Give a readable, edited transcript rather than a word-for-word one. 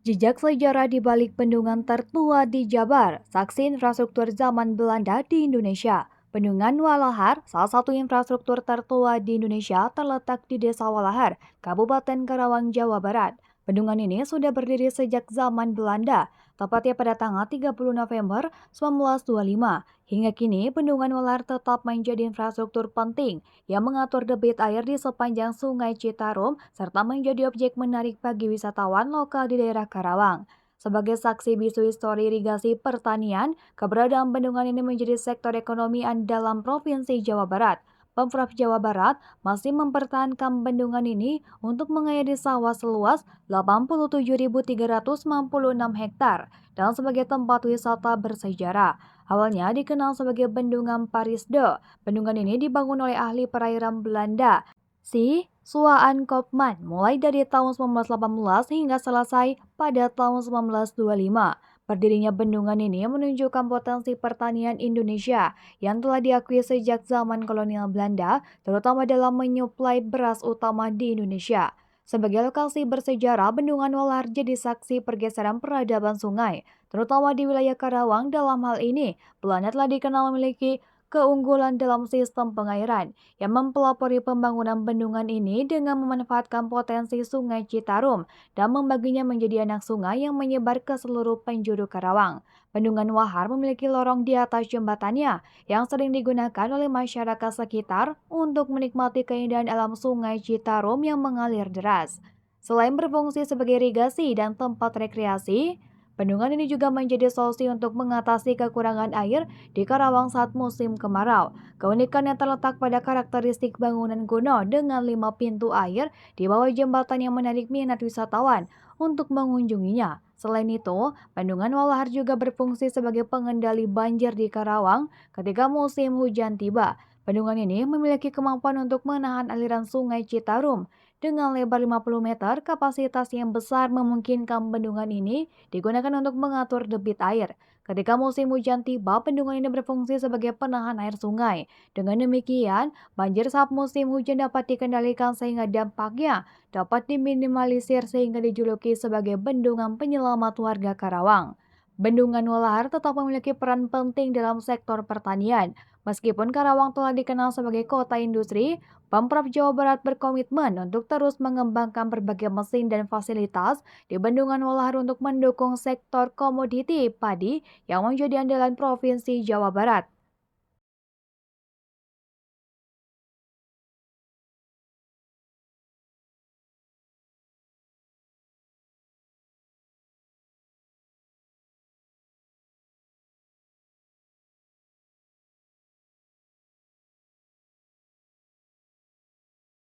Jejak sejarah di balik bendungan tertua di Jabar, saksi infrastruktur zaman Belanda di Indonesia. Bendungan Walahar, salah satu infrastruktur tertua di Indonesia, terletak di Desa Walahar, Kabupaten Karawang, Jawa Barat. Bendungan ini sudah berdiri sejak zaman Belanda, tepatnya pada tanggal 30 November 1925. Hingga kini, Bendungan Walahar tetap menjadi infrastruktur penting yang mengatur debit air di sepanjang Sungai Citarum serta menjadi objek menarik bagi wisatawan lokal di daerah Karawang. Sebagai saksi bisu histori irigasi pertanian, keberadaan bendungan ini menjadi sektor ekonomi andalan Provinsi Jawa Barat. Pemprov Jawa Barat masih mempertahankan bendungan ini untuk mengairi sawah seluas 87.366 hektar dan sebagai tempat wisata bersejarah. Awalnya dikenal sebagai Bendungan Parisde. Bendungan ini dibangun oleh ahli perairan Belanda, si Suaan Kopman, mulai dari tahun 1918 hingga selesai pada tahun 1925. Berdirinya bendungan ini menunjukkan potensi pertanian Indonesia yang telah diakui sejak zaman kolonial Belanda, terutama dalam menyuplai beras utama di Indonesia. Sebagai lokasi bersejarah, Bendungan Walahar jadi saksi pergeseran peradaban sungai, terutama di wilayah Karawang. Dalam hal ini, Belanda telah dikenal memiliki keunggulan dalam sistem pengairan yang mempelopori pembangunan bendungan ini dengan memanfaatkan potensi Sungai Citarum dan membaginya menjadi anak sungai yang menyebar ke seluruh penjuru Karawang. Bendungan Walahar memiliki lorong di atas jembatannya yang sering digunakan oleh masyarakat sekitar untuk menikmati keindahan alam Sungai Citarum yang mengalir deras. Selain berfungsi sebagai irigasi dan tempat rekreasi, bendungan ini juga menjadi solusi untuk mengatasi kekurangan air di Karawang saat musim kemarau. Keunikan yang terletak pada karakteristik bangunan kuno dengan 5 pintu air di bawah jembatan yang menarik minat wisatawan untuk mengunjunginya. Selain itu, Bendungan Walahar juga berfungsi sebagai pengendali banjir di Karawang ketika musim hujan tiba. Bendungan ini memiliki kemampuan untuk menahan aliran Sungai Citarum. Dengan lebar 50 meter, kapasitas yang besar memungkinkan bendungan ini digunakan untuk mengatur debit air. Ketika musim hujan tiba, bendungan ini berfungsi sebagai penahan air sungai. Dengan demikian, banjir saat musim hujan dapat dikendalikan sehingga dampaknya dapat diminimalisir sehingga dijuluki sebagai bendungan penyelamat warga Karawang. Bendungan Walahar tetap memiliki peran penting dalam sektor pertanian. Meskipun Karawang telah dikenal sebagai kota industri, Pemprov Jawa Barat berkomitmen untuk terus mengembangkan berbagai mesin dan fasilitas di Bendungan Walahar untuk mendukung sektor komoditi padi yang menjadi andalan Provinsi Jawa Barat.